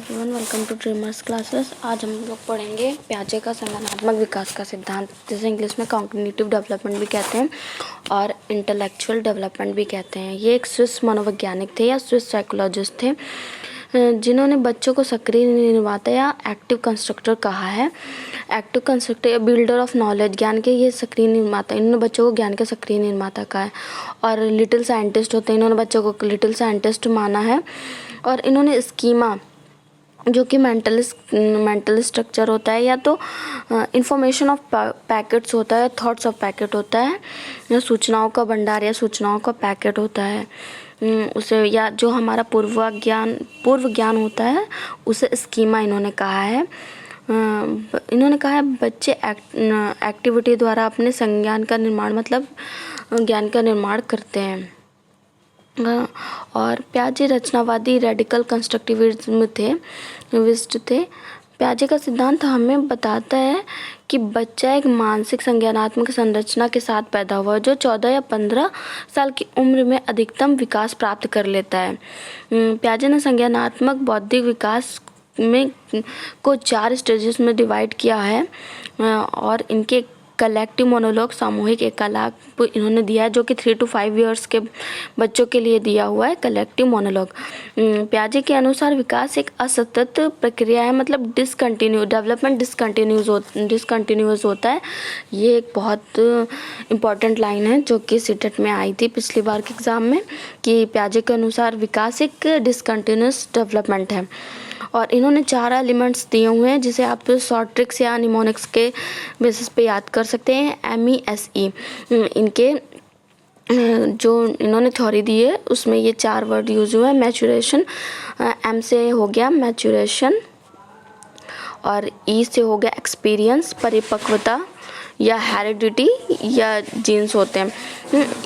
Everyone, welcome to Dreamers Classes. आज हम लोग पढ़ेंगे प्याजे का संज्ञानात्मक विकास का सिद्धांत, जिसे इंग्लिश में कॉग्निटिव डेवलपमेंट भी कहते हैं और इंटेलेक्चुअल डेवलपमेंट भी कहते हैं। ये एक स्विस मनोवैज्ञानिक थे या स्विस साइकोलॉजिस्ट थे, जिन्होंने बच्चों को सक्रिय निर्माता या एक्टिव कंस्ट्रक्टर कहा है। Active constructor, builder of knowledge, ज्ञान के ये सक्रिय निर्माता। इन्होंने बच्चों को ज्ञान के सक्रिय निर्माता कहा है। और लिटिल साइंटिस्ट होते हैं, इन्होंने बच्चों को लिटिल साइंटिस्ट माना है। और इन्होंने स्कीमा, जो कि मेंटल स्ट्रक्चर होता है, या तो इंफॉर्मेशन ऑफ पैकेट्स होता है, थॉट्स ऑफ पैकेट होता है, या सूचनाओं का भंडार या सूचनाओं का पैकेट होता है उसे, या जो हमारा पूर्व ज्ञान होता है उसे स्कीमा इन्होंने कहा है। इन्होंने कहा है बच्चे एक्टिविटी द्वारा अपने संज्ञान का निर्माण, मतलब ज्ञान का निर्माण करते हैं। और प्याजे रचनावादी रेडिकल कंस्ट्रक्टिविज्म थे। प्याजे का सिद्धांत हमें बताता है कि बच्चा एक मानसिक संज्ञानात्मक संरचना के साथ पैदा हुआ, जो 14 या 15 साल की उम्र में अधिकतम विकास प्राप्त कर लेता है। प्याजे ने संज्ञानात्मक बौद्धिक विकास को 4 स्टेजेस में डिवाइड किया है, और इनके कलेक्टिव मोनोलॉग, सामूहिक एकालाप इन्होंने दिया है, जो कि 3 to 5 ईयर्स के बच्चों के लिए दिया हुआ है कलेक्टिव मोनोलॉग। प्याजे के अनुसार विकास एक असतत प्रक्रिया है, मतलब डेवलपमेंट डिसकंटिन्यूअस होता है। ये एक बहुत इम्पॉर्टेंट लाइन है जो कि सीटेट में आई थी पिछली बार के एग्ज़ाम में, कि प्याजे के अनुसार विकास एक डिसकंटिन्यूअस डेवलपमेंट है। और इन्होंने 4 एलिमेंट्स दिए हुए हैं, जिसे आप शॉर्ट ट्रिक्स या निमोनिक्स के बेसिस पे याद कर सकते हैं। MESE, इनके जो इन्होंने थ्योरी दी है उसमें ये 4 वर्ड यूज हुए हैं। मैचुरेशन, M से हो गया मैचुरेशन, और E से हो गया एक्सपीरियंस, परिपक्वता या हेरिडिटी या जीन्स होते हैं।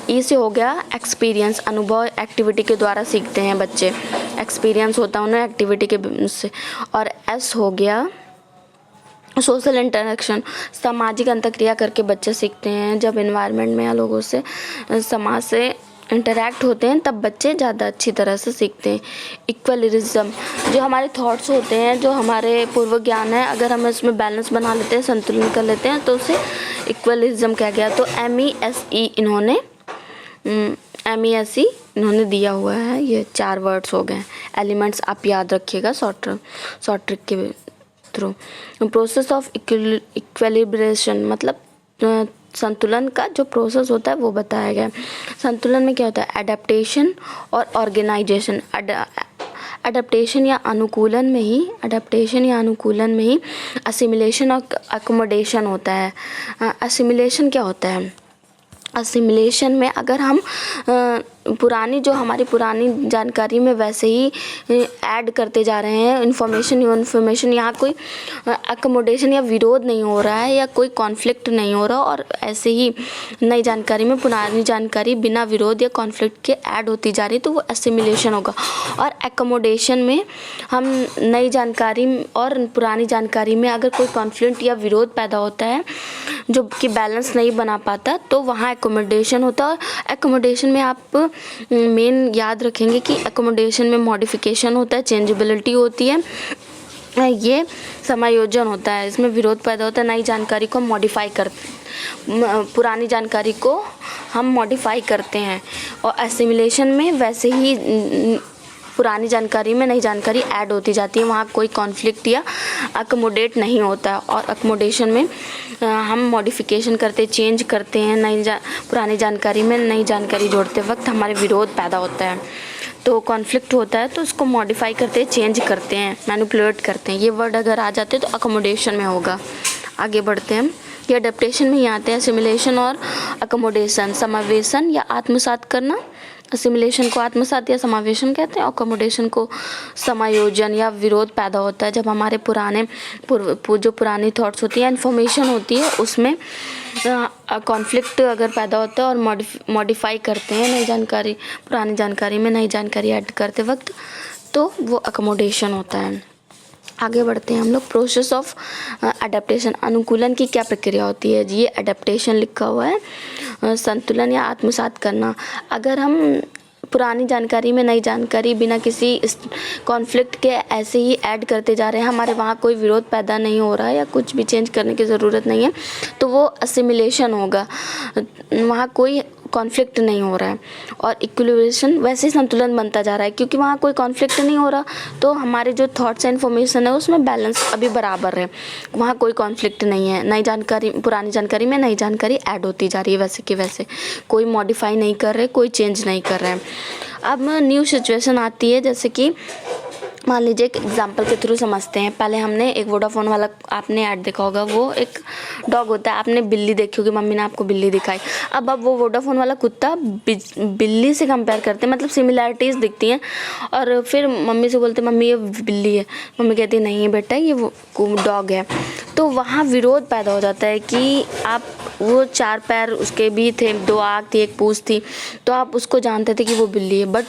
E से हो गया एक्सपीरियंस, अनुभव, एक्टिविटी के द्वारा सीखते हैं बच्चे, एक्सपीरियंस होता है उन्हें एक्टिविटी के से। और S हो गया सोशल इंटरेक्शन, सामाजिक अंतःक्रिया करके बच्चे सीखते हैं। जब एनवायरनमेंट में या लोगों से, समाज से इंटरेक्ट होते हैं तब बच्चे ज़्यादा अच्छी तरह से सीखते हैं। इक्वलिज्म, जो हमारे थॉट्स होते हैं, जो हमारे पूर्व ज्ञान है, अगर हम इसमें बैलेंस बना लेते हैं, संतुलन कर लेते हैं, तो उसे इक्वलिज्म कहा गया। तो MESE इन्होंने दिया हुआ है। ये 4 वर्ड्स हो गए, एलिमेंट्स आप याद रखिएगा शॉर्ट ट्रिक के थ्रू। प्रोसेस ऑफ इक्विलिब्रेशन, मतलब संतुलन का जो प्रोसेस होता है वो बताया गया है। संतुलन में क्या होता है? एडेप्टेशन और ऑर्गेनाइजेशन। एडेप्टेशन या अनुकूलन में ही असिमिलेशन और अकोमोडेशन होता है। असिमिलेशन क्या होता है? असिमिलेशन में अगर हम हमारी पुरानी जानकारी में वैसे ही ऐड करते जा रहे हैं इन्फॉर्मेशन, यहाँ कोई अकोमोडेशन या विरोध नहीं हो रहा है, या कोई कॉन्फ्लिक्ट नहीं हो रहा, और ऐसे ही नई जानकारी में पुरानी जानकारी बिना विरोध या कॉन्फ्लिक्ट के ऐड होती जा रही, तो वो असिमिलेशन होगा। और एकोमोडेशन में हम नई जानकारी और पुरानी जानकारी में अगर कोई कॉन्फ्लिक्ट या विरोध पैदा होता है जो कि बैलेंस नहीं बना पाता, तो वहाँ एकोमोडेशन होता है। एकोमोडेशन में आप मेन याद रखेंगे कि एकोमोडेशन में मॉडिफिकेशन होता है, चेंजेबिलिटी होती है, ये समायोजन होता है। इसमें विरोध पैदा होता है, नई जानकारी को पुरानी जानकारी को हम मॉडिफाई करते हैं। और एसिमिलेशन में वैसे ही पुरानी जानकारी में नई जानकारी ऐड होती जाती है, वहाँ कोई कॉन्फ्लिक्ट या अकोमोडेट नहीं होता। और अकोमोडेशन में हम मॉडिफिकेशन करते, चेंज करते हैं, पुरानी जानकारी में नई जानकारी जोड़ते वक्त हमारे विरोध पैदा होता है, तो कॉन्फ्लिक्ट होता है, तो उसको मॉडिफाई करते हैं, चेंज करते हैं, मैनिपुलेट करते हैं। ये वर्ड अगर आ जाते हैं तो अकोमोडेशन में होगा। आगे बढ़ते हैं, ये अडेप्टेशन में ही आते हैं। असिमिलेशन और अकोमोडेशन, समावेशन या आत्मसात करना। असिमिलेशन को आत्मसात या समावेशन कहते हैं, और अकोमोडेशन को समायोजन या विरोध पैदा होता है जब हमारे जो पुरानी थॉट्स होती है, इन्फॉर्मेशन होती है, उसमें कॉन्फ्लिक्ट अगर पैदा होता है और मॉडिफाई करते हैं पुरानी जानकारी में नई जानकारी ऐड करते वक्त, तो वो अकोमोडेशन होता है। आगे बढ़ते हैं हम लोग। प्रोसेस ऑफ अडेप्टेशन, अनुकूलन की क्या प्रक्रिया होती है? ये अडेप्टेशन लिखा हुआ है, संतुलन या आत्मसात करना। अगर हम पुरानी जानकारी में नई जानकारी बिना किसी कॉन्फ्लिक्ट के ऐसे ही ऐड करते जा रहे हैं, हमारे वहाँ कोई विरोध पैदा नहीं हो रहा है या कुछ भी चेंज करने की ज़रूरत नहीं है, तो वो असिमिलेशन होगा, वहाँ कोई कॉन्फ्लिक्ट नहीं हो रहा है। और इक्विलिब्रेशन वैसे ही संतुलन बनता जा रहा है, क्योंकि वहाँ कोई कॉन्फ्लिक्ट नहीं हो रहा, तो हमारे जो थॉट्स एंड इन्फॉर्मेशन है उसमें बैलेंस अभी बराबर है, वहाँ कोई कॉन्फ्लिक्ट नहीं है। नई जानकारी, पुरानी जानकारी में नई जानकारी ऐड होती जा रही है वैसे कि वैसे, कोई मॉडिफाई नहीं कर रहे, कोई चेंज नहीं कर रहे हैं। अब न्यू सिचुएशन आती है, जैसे कि मान लीजिए एक एग्जांपल के थ्रू समझते हैं। पहले हमने एक वोडाफोन वाला आपने ऐड देखा होगा, वो एक डॉग होता है, आपने बिल्ली देखी होगी, मम्मी ने आपको बिल्ली दिखाई। अब वो वोडाफोन वाला कुत्ता बिल्ली से कंपेयर करते हैं, मतलब सिमिलैरिटीज़ दिखती हैं, और फिर मम्मी से बोलते मम्मी ये बिल्ली है, मम्मी कहती है नहीं बेटा ये वो डॉग है। तो वहाँ विरोध पैदा हो जाता है कि आप, वो 4 पैर उसके भी थे, 2 आँख थी, 1 पूँछ थी, तो आप उसको जानते थे कि वो बिल्ली है, बट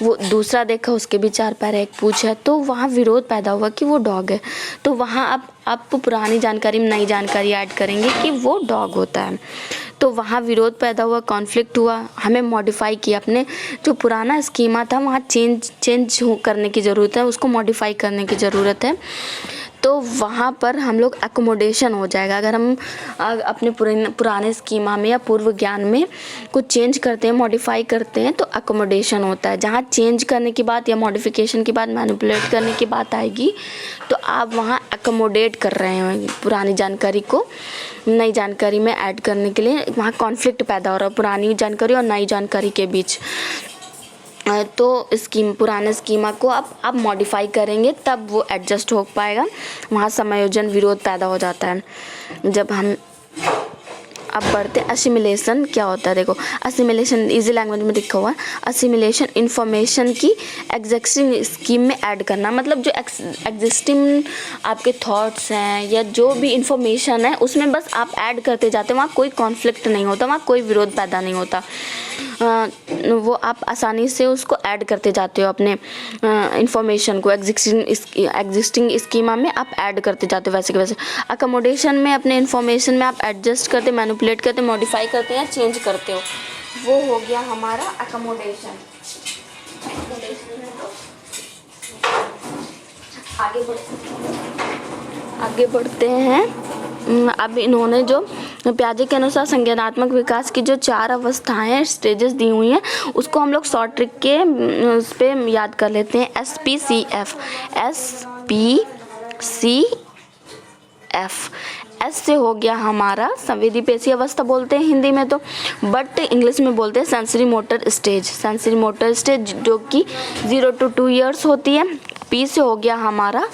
वो दूसरा देखा उसके भी 4 पैर है, 1 पूँछ है, तो वहाँ विरोध पैदा हुआ कि वो डॉग है। तो वहाँ आप पुरानी जानकारी में नई जानकारी ऐड करेंगे कि वो डॉग होता है, तो वहाँ विरोध पैदा हुआ, कॉन्फ्लिक्ट हुआ, हमें मॉडिफाई किया, अपने जो पुराना स्कीमा था वहाँ चेंज करने की ज़रूरत है, उसको मॉडिफाई करने की ज़रूरत है। तो वहाँ पर हम लोग एकोमोडेशन हो जाएगा। अगर हम अपने पुराने स्कीमा में या पूर्व ज्ञान में कुछ चेंज करते हैं, मॉडिफाई करते हैं, तो एकोमोडेशन होता है। जहाँ चेंज करने की बात या मॉडिफिकेशन की बात, मैनिपुलेट करने की बात आएगी, तो आप वहाँ एकोमोडेट कर रहे हैं पुरानी जानकारी को नई जानकारी में ऐड करने के लिए, वहाँ कॉन्फ्लिक्ट पैदा हो रहा है पुरानी जानकारी और नई जानकारी के बीच। तो पुराने स्कीमा को आप मॉडिफाई करेंगे तब वो एडजस्ट हो पाएगा, वहाँ समायोजन विरोध पैदा हो जाता है। जब हम अब बढ़ते असिमिलेशन क्या होता है, देखो असिमिलेशन इजी लैंग्वेज में लिखा हुआ है, असिमिलेशन इन्फॉर्मेशन की एग्जिस्टिंग स्कीम में ऐड करना, मतलब जो एग्जिस्टिंग आपके थॉट्स हैं या जो भी इंफॉर्मेशन है उसमें बस आप ऐड करते जाते हैं, वहाँ कोई कॉन्फ्लिक्ट नहीं होता, वहाँ कोई विरोध पैदा नहीं होता, वो आप आसानी से उसको ऐड करते जाते हो अपने इंफॉर्मेशन को, एग्जिस्टिंग स्कीमा में आप ऐड करते जाते हो वैसे के वैसे। अकोमोडेशन में अपने इंफॉर्मेशन में आप एडजस्ट करते, मैनिपुलेट करते, मॉडिफाई करते हैं, चेंज करते हो, वो हो गया हमारा अकोमोडेशन। आगे बढ़ते हैं। अब इन्होंने जो पियाजे के अनुसार संज्ञानात्मक विकास की जो 4 अवस्थाएं स्टेजेस दी हुई हैं उसको हम लोग शॉर्ट ट्रिक के उस पे याद कर लेते हैं। SPCF, एस से हो गया हमारा संवेदी पेशी अवस्था, बोलते हैं हिंदी में तो, बट इंग्लिश में बोलते हैं सेंसरी मोटर स्टेज, जो कि 0 to 2 years होती है। P से हो गया हमारा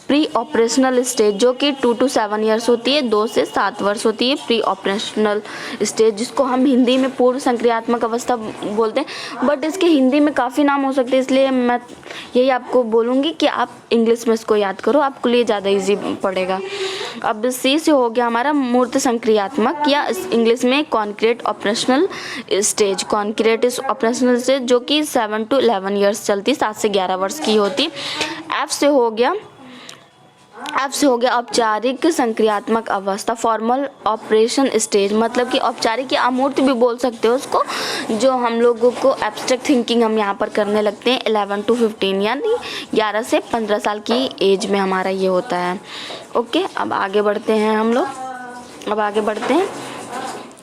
प्री ऑपरेशनल स्टेज, जो कि 2 to 7 years होती है, 2 से 7 वर्ष होती है प्री ऑपरेशनल स्टेज, जिसको हम हिंदी में पूर्व संक्रियात्मक अवस्था बोलते हैं, बट इसके हिंदी में काफ़ी नाम हो सकते हैं, इसलिए मैं यही आपको बोलूँगी कि आप इंग्लिश में इसको याद करो, आपके लिए ज़्यादा इजी पड़ेगा। अब C से हो गया हमारा मूर्त संक्रियात्मक या इंग्लिश में कॉन्क्रीट ऑपरेशनल स्टेज, जो कि 7 to 11 years चलती, 7 से 11 वर्ष की होती। F से हो गया औपचारिक संक्रियात्मक अवस्था, फॉर्मल ऑपरेशन स्टेज, मतलब कि औपचारिक या अमूर्त भी बोल सकते हो उसको, जो हम लोगों को एब्स्ट्रैक्ट थिंकिंग हम यहाँ पर करने लगते हैं 11 to 15, यानी 11 से 15 साल की एज में हमारा ये होता है। ओके, अब आगे बढ़ते हैं हम लोग।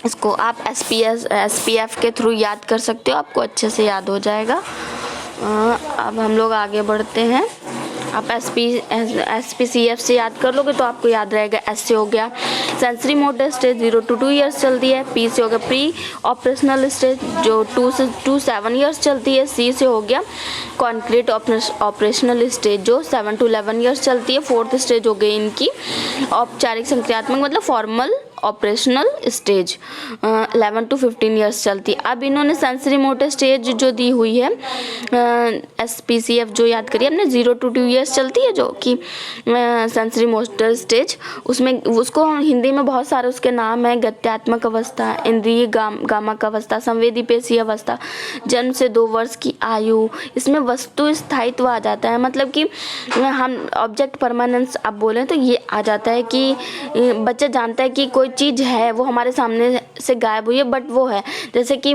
इसको आप SPF के थ्रू याद कर सकते हो, आपको अच्छे से याद हो जाएगा। अब हम लोग आगे बढ़ते हैं। आप SPCF से याद कर लोगे तो आपको याद रहेगा। S से हो गया sensory motor stage, 0 to 2 years चलती है। P से हो गया प्री ऑपरेशनल स्टेज, जो 2 से 7 years चलती है। C से हो गया कॉन्क्रीट ऑपरेशनल स्टेज, जो 7 to 11 years चलती है। 4th स्टेज हो गई इनकी औपचारिक संक्रियात्मक, मतलब formal operational stage, 11 to 15 years चलती। अब इन्होंने सेंसरी मोटर स्टेज जो दी हुई है SPCF जो याद करिए अपने, 0 to 2 years चलती है, जो कि सेंसरी मोटर स्टेज, उसमें उसको हिंदी में बहुत सारे उसके नाम हैं, गत्यात्मक अवस्था, इंद्रिय गामक अवस्था, संवेदी पेशी अवस्था, जन्म से 2 वर्ष की आयु, इसमें वस्तु स्थायित्व आ जाता है, मतलब कि हम ऑब्जेक्ट परमानेंस आप बोलें तो ये आ जाता है कि बच्चा जानता है कि कोई चीज़ है वो हमारे सामने से गायब हुई है, बट वो है। जैसे कि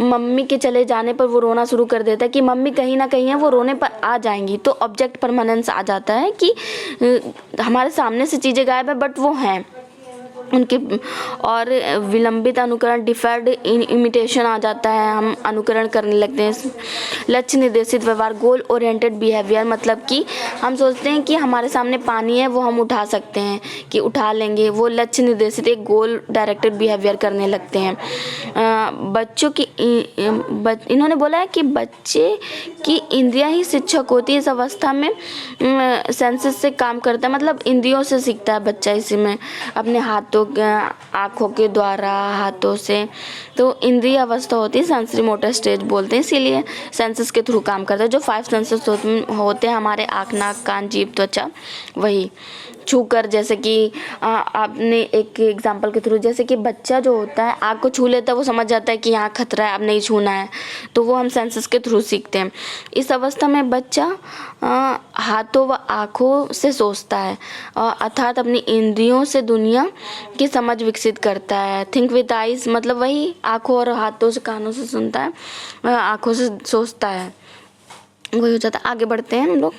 मम्मी के चले जाने पर वो रोना शुरू कर देता है कि मम्मी कहीं ना कहीं है, वो रोने पर आ जाएंगी, तो ऑब्जेक्ट परमानेंस आ जाता है कि हमारे सामने से चीज़ें गायब है बट वो हैं उनके। और विलंबित अनुकरण, डिफर्ड इमिटेशन आ जाता है, हम अनुकरण करने लगते हैं। लक्ष्य निर्देशित व्यवहार, गोल ओरिएंटेड बिहेवियर, मतलब कि हम सोचते हैं कि हमारे सामने पानी है वो हम उठा सकते हैं कि उठा लेंगे, वो लक्ष्य निर्देशित एक गोल डायरेक्टेड बिहेवियर करने लगते हैं। बच्चों की इन्होंने बोला है कि बच्चे की इंद्रियां ही शिक्षक होती है। इस अवस्था में सेंसेस से काम करता है, मतलब इंद्रियों से सीखता है बच्चा, इसी में अपने हाथों, आँखों के द्वारा, हाथों से। तो इंद्रिय अवस्था होती है, सेंसरी मोटर स्टेज बोलते हैं, इसीलिए सेंसेस के थ्रू काम करता है। जो 5 सेंसेस होते हैं हमारे, आँख, नाक, कान, जीभ, त्वचा, वही छूकर, जैसे कि आपने एक एग्जांपल के थ्रू, जैसे कि बच्चा जो होता है आँख को छू लेता है, वो समझ जाता है कि यहाँ खतरा है, अब नहीं छूना है, तो वो हम सेंसेस के थ्रू सीखते हैं। इस अवस्था में बच्चा हाथों व आँखों से सोचता है, अर्थात अपनी इंद्रियों से दुनिया की समझ विकसित करता है। थिंक विद आइज, मतलब वही आँखों और हाथों से, कानों से सुनता है, आँखों से सोचता है, वही हो जाता है। आगे बढ़ते हैं हम लोग।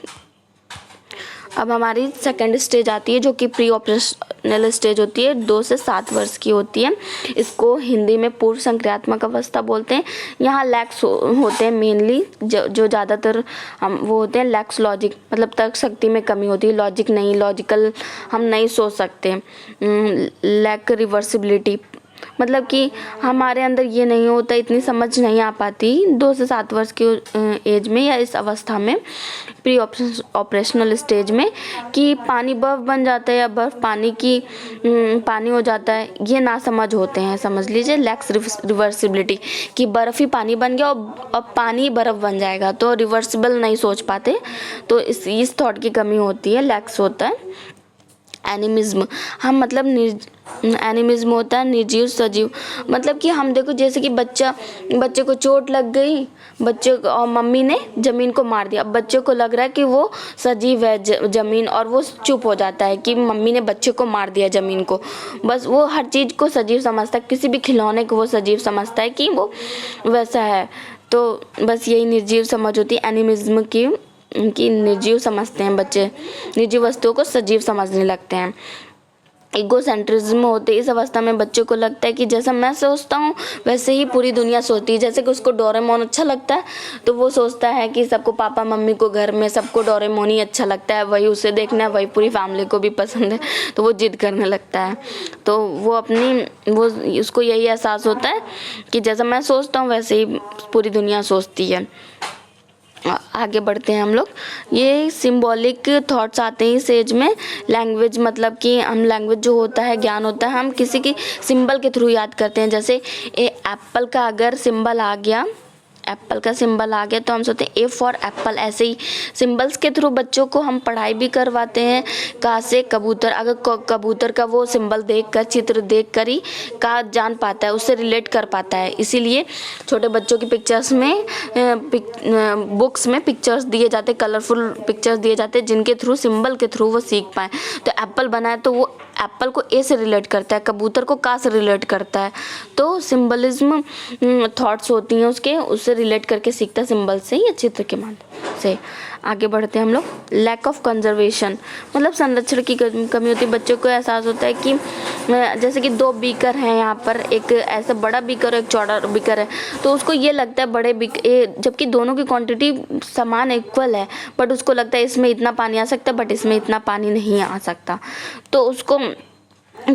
अब हमारी सेकेंड स्टेज आती है जो कि प्री ऑपरेशनल स्टेज होती है, 2 से 7 वर्ष की होती है। इसको हिंदी में पूर्व संक्रियात्मक अवस्था बोलते हैं। यहाँ लैक्स होते हैं मेनली, जो ज़्यादातर हम वो होते हैं लैक्स लॉजिक, मतलब तर्क शक्ति में कमी होती है, लॉजिक नहीं, लॉजिकल हम नहीं सोच सकते। लैक रिवर्सिबिलिटी, मतलब कि हमारे अंदर ये नहीं होता, इतनी समझ नहीं आ पाती 2 से 7 वर्ष की एज में या इस अवस्था में, प्री ऑपरेशनल स्टेज में, कि पानी बर्फ़ बन जाता है या बर्फ़ पानी हो जाता है, ये ना समझ होते हैं। समझ लीजिए लैक्स रिवर्सिबिलिटी, कि बर्फ़ ही पानी बन गया और अब पानी बर्फ़ बन जाएगा, तो रिवर्सिबल नहीं सोच पाते, तो इस थॉट की कमी होती है, लैक्स होता है। एनिमिज्म, हम मतलब एनिमिज्म होता है निर्जीव सजीव, मतलब कि हम देखो जैसे कि बच्चे को चोट लग गई, बच्चे और मम्मी ने ज़मीन को मार दिया, अब बच्चे को लग रहा है कि वो सजीव है ज़मीन, और वो चुप हो जाता है कि मम्मी ने बच्चे को मार दिया ज़मीन को, बस वो हर चीज़ को सजीव समझता है, किसी भी खिलौने को वो सजीव समझता है कि वो वैसा है। तो बस यही निर्जीव समझ होती है एनिमिज्म की, उनकी निर्जीव समझते हैं बच्चे, निर्जीव वस्तुओं को सजीव समझने लगते हैं। ईगोसेंट्रिज्म होते, इस अवस्था में बच्चों को लगता है कि जैसा मैं सोचता हूँ वैसे ही पूरी दुनिया सोचती है। जैसे कि उसको डोरेमोन अच्छा लगता है तो वो सोचता है कि सबको, पापा मम्मी को घर में सबको डोरेमोन ही अच्छा लगता है, वही उसे देखना है, वही पूरी फैमिली को भी पसंद है, तो वो जिद करने लगता है। तो वो उसको यही एहसास होता है कि जैसा मैं सोचता हूँ वैसे ही पूरी दुनिया सोचती है। आगे बढ़ते हैं हम लोग। ये सिंबॉलिक थॉट्स आते हैं इस एज में। लैंग्वेज, मतलब कि हम लैंग्वेज जो होता है, ज्ञान होता है, हम किसी की सिंबल के थ्रू याद करते हैं। जैसे एप्पल का अगर सिंबल आ गया, एप्पल का सिंबल आ गया तो हम सोचते हैं ए फॉर एप्पल। ऐसे ही सिंबल्स के थ्रू बच्चों को हम पढ़ाई भी करवाते हैं। का से कबूतर, अगर कबूतर का वो सिंबल देखकर, चित्र देखकर ही का जान पाता है, उससे रिलेट कर पाता है। इसीलिए छोटे बच्चों की पिक्चर्स में, बुक्स में पिक्चर्स दिए जाते, कलरफुल पिक्चर्स दिए जाते, जिनके थ्रू, सिंबल के थ्रू वो सीख पाए। तो एप्पल बना है तो वो एप्पल को ए से रिलेट करता है, कबूतर को का से रिलेट करता है। तो सिंबलिज्म थॉट्स होती हैं उसके, उससे रिलेट करके सीखता है सिंबल से या चित्र के माध्यम से। आगे बढ़ते हैं हम लोग। लैक ऑफ कंजर्वेशन, मतलब संरक्षण की कमी होती है। बच्चों को एहसास होता है कि जैसे कि 2 बीकर हैं यहाँ पर, एक ऐसा बड़ा बीकर और एक चौड़ा बीकर है, तो उसको ये लगता है बड़े बीकर, जबकि दोनों की क्वांटिटी समान इक्वल है, बट उसको लगता है इसमें इतना पानी आ सकता है बट इसमें इतना पानी नहीं आ सकता। तो उसको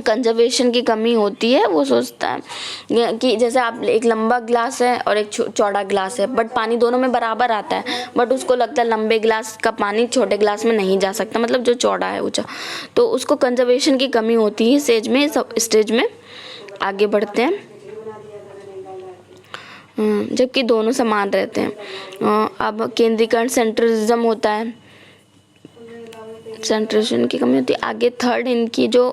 कंजर्वेशन की कमी होती है। वो सोचता है कि जैसे आप, एक लंबा ग्लास है और एक चौड़ा ग्लास है, बट पानी दोनों में बराबर आता है, बट उसको लगता है लंबे ग्लास का पानी छोटे ग्लास में नहीं जा सकता, मतलब जो चौड़ा है ऊंचा। तो उसको कंजर्वेशन की कमी होती है स्टेज में। आगे बढ़ते हैं। जबकि दोनों समान रहते हैं। अब केंद्रीकरण, सेंट्रलिज्म होता है, सेंट्रेशन की कमी होती है। आगे थर्ड इनकी जो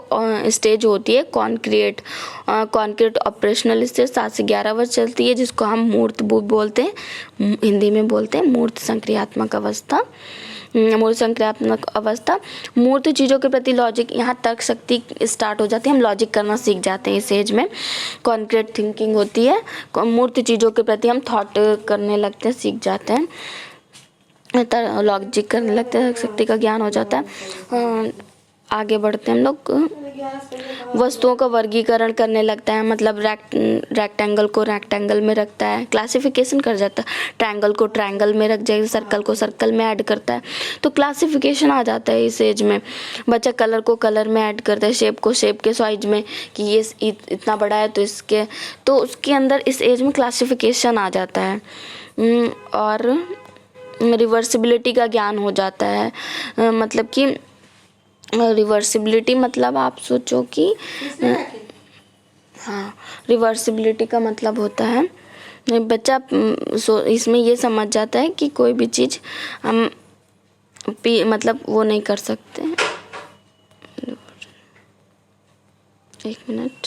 स्टेज होती है कॉन्क्रीट ऑपरेशनल स्टेज, 7 से 11 वर्ष चलती है, जिसको हम मूर्त बोलते हैं, हिंदी में बोलते हैं मूर्त संक्रियात्मक अवस्था। मूर्त संक्रियात्मक अवस्था, मूर्त चीज़ों के प्रति लॉजिक, यहाँ तर्क शक्ति स्टार्ट हो जाती है, हम लॉजिक करना सीख जाते हैं इस एज में। कॉन्क्रीट थिंकिंग होती है, मूर्त चीज़ों के प्रति हम थॉट करने लगते हैं, सीख जाते हैं, लॉजिक करने लगते हैं, शक्ति का ज्ञान हो जाता है। आगे बढ़ते हैं हम लोग। वस्तुओं का वर्गीकरण करने लगता है, मतलब रेक्टेंगल को रेक्टेंगल में रखता है, क्लासिफिकेशन कर जाता है, ट्रायंगल को ट्रायंगल में रख जाएगा, सर्कल को सर्कल में ऐड करता है, तो क्लासिफिकेशन आ जाता है इस एज में। बच्चा कलर को कलर में ऐड करता है, शेप को शेप के साइज में, कि ये इतना बड़ा है तो इसके, तो उसके अंदर इस एज में क्लासिफिकेशन आ जाता है। और रिवर्सिबिलिटी का ज्ञान हो जाता है, मतलब कि रिवर्सिबिलिटी मतलब आप सोचो कि हाँ, रिवर्सिबिलिटी का मतलब होता है बच्चा इसमें ये समझ जाता है कि कोई भी चीज़ हम मतलब वो नहीं कर सकते। एक मिनट।